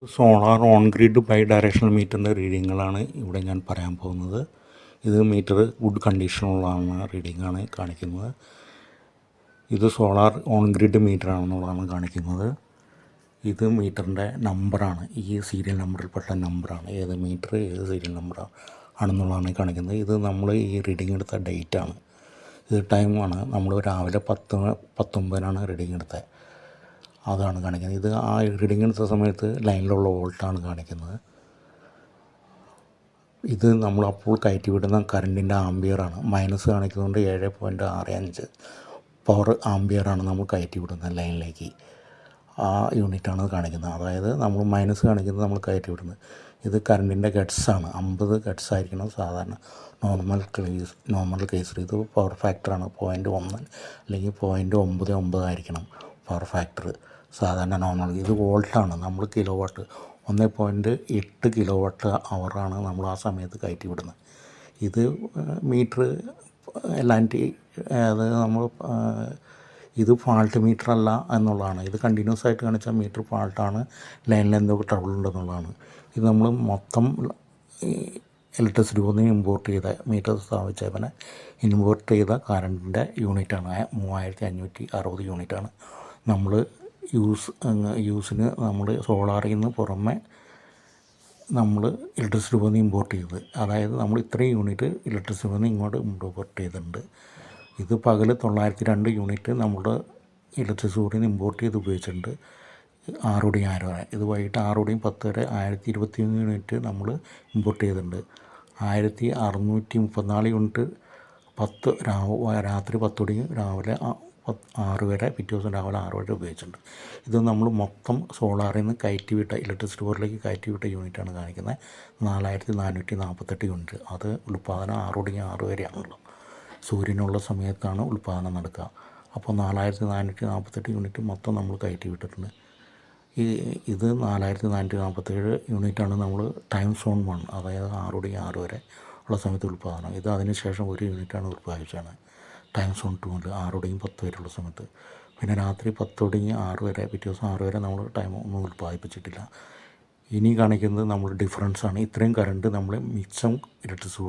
Solar on grid bidirectional മീറ്ററിൻ്റെ റീഡിങ്ങുകളാണ് ഇവിടെ ഞാൻ പറയാൻ പോകുന്നത്. ഇത് മീറ്റർ ഗുഡ് കണ്ടീഷനുള്ളതാണ് റീഡിങ്ങാണ് കാണിക്കുന്നത്. ഇത് സോളാർ ഓൺ ഗ്രിഡ് മീറ്റർ ആണെന്നുള്ളതാണ് കാണിക്കുന്നത്. ഇത് മീറ്ററിൻ്റെ നമ്പറാണ്, ഈ സീരിയൽ നമ്പറിൽപ്പെട്ട നമ്പറാണ്. ഏത് മീറ്റർ ഏത് സീരിയൽ നമ്പർ ആണെന്നുള്ളതാണ് കാണിക്കുന്നത്. ഇത് നമ്മൾ ഈ റീഡിങ് എടുത്ത ഡേറ്റാണ്. ഇത് ടൈമാണ്. നമ്മൾ രാവിലെ 10:19 റീഡിങ് എടുത്തത്. അതാണ് കാണിക്കുന്നത്. ഇത് ആ റീഡിങ് എടുത്ത സമയത്ത് ലൈനിലുള്ള വോൾട്ടാണ് കാണിക്കുന്നത്. ഇത് നമ്മൾ അപ്പോൾ കയറ്റി വിടുന്ന കറണ്ടിൻ്റെ ആംബിയറാണ്. മൈനസ് കാണിക്കുന്നതുകൊണ്ട് 7.65 പവർ ആംബിയറാണ് നമ്മൾ കയറ്റി വിടുന്നത് ലൈനിലേക്ക്. ആ യൂണിറ്റാണ് കാണിക്കുന്നത്. അതായത് നമ്മൾ മൈനസ് കാണിക്കുന്നത് നമ്മൾ കയറ്റി വിടുന്നത്. ഇത് കറണ്ടിൻ്റെ ഗട്ട്സാണ്. 50 ഗട്ട്സ് ആയിരിക്കണം സാധാരണ നോർമൽ കേസിൽ. ഇത് പവർ ഫാക്ടറാണ്. 0.1 അല്ലെങ്കിൽ 0.99 ആയിരിക്കണം പവർ ഫാക്ടർ സാധാരണ നോർമൽ. ഇത് വോൾട്ടാണ്. നമ്മൾ കിലോ വാട്ട് 1.8 കിലോ വാട്ട് അവറാണ് നമ്മൾ ആ സമയത്ത് കയറ്റി വിടുന്നത്. ഇത് മീറ്റർ എല്ലാറ്റി അത് നമ്മൾ ഇത് ഫാൾട്ട് മീറ്റർ അല്ല എന്നുള്ളതാണ്. ഇത് കണ്ടിന്യൂസ് ആയിട്ട് കാണിച്ചാൽ മീറ്റർ ഫാൾട്ടാണ്, ലൈനിൽ എന്തൊക്കെ ട്രബിൾ ഉണ്ടെന്നുള്ളതാണ്. ഇത് നമ്മൾ മൊത്തം ഇലക്ട്രിസിറ്റി ഒന്ന് ഇമ്പോർട്ട് ചെയ്ത മീറ്റർ സ്ഥാപിച്ചവനെ ഇമ്പോർട്ട് ചെയ്ത കറണ്ടിൻ്റെ യൂണിറ്റാണ്. 3560 യൂണിറ്റാണ് നമ്മൾ യൂസിന് നമ്മൾ സോളാറിൽ നിന്ന് പുറമെ നമ്മൾ ഇലക്ട്രിസിറ്റി വന്ന് ഇമ്പോർട്ട് ചെയ്തത്. അതായത് നമ്മൾ ഇത്രയും യൂണിറ്റ് ഇലക്ട്രിസിറ്റി വന്ന് ഇങ്ങോട്ട് ഇമ്പോർട്ട് ചെയ്തിട്ടുണ്ട്. ഇത് പകൽ 902 യൂണിറ്റ് നമ്മുടെ ഇലക്ട്രിസിറ്റി ബോർഡിൽ നിന്ന് ഇമ്പോർട്ട് ചെയ്ത് ഉപയോഗിച്ചിട്ടുണ്ട്. 6 വരെ. ഇത് വൈകിട്ട് 6 വരെ 1021 യൂണിറ്റ് നമ്മൾ ഇമ്പോർട്ട് ചെയ്തിട്ടുണ്ട്. 1634 യൂണിറ്റ് രാത്രി 10 രാവിലെ 6 വരെ, പിറ്റേ ദിവസം രാവിലെ 6 വരെ ഉപയോഗിച്ചിട്ടുണ്ട്. ഇത് നമ്മൾ മൊത്തം സോളാറിൽ നിന്ന് കയറ്റി വിട്ട ഇലക്ട്രിസിറ്റി ബോർഡിലേക്ക് കയറ്റി വിട്ട യൂണിറ്റാണ് കാണിക്കുന്നത്. 4448 യൂണിറ്റ്. അത് ഉൽപ്പാദനം 6 വരെയാണല്ലോ. സൂര്യനുള്ള സമയത്താണ് ഉൽപ്പാദനം നടക്കുക. അപ്പോൾ 4448 യൂണിറ്റ് മൊത്തം നമ്മൾ കയറ്റി വിട്ടിട്ടുണ്ട്. ഇത് 4447 യൂണിറ്റാണ് നമ്മൾ ടൈം സോൺ 1, അതായത് 6 വരെ ഉള്ള സമയത്ത് ഉൽപ്പാദനം. ഇത് അതിന് ശേഷം 1 യൂണിറ്റാണ് ഉൽപ്പാദിപ്പിച്ചത് ടൈം സോൺ 2 6 വരെയുള്ള സമയത്ത്. പിന്നെ രാത്രി 10 വരെ, പിറ്റേ ദിവസം 6 വരെ നമ്മൾ ടൈം ഒന്നും ഉൽപ്പാദിപ്പിച്ചിട്ടില്ല. ഇനി കാണിക്കുന്നത് നമ്മൾ ഡിഫറൻസാണ്. ഇത്രയും കറണ്ട് നമ്മൾ മിച്ചം ഇലക്ട്രിസിറ്റി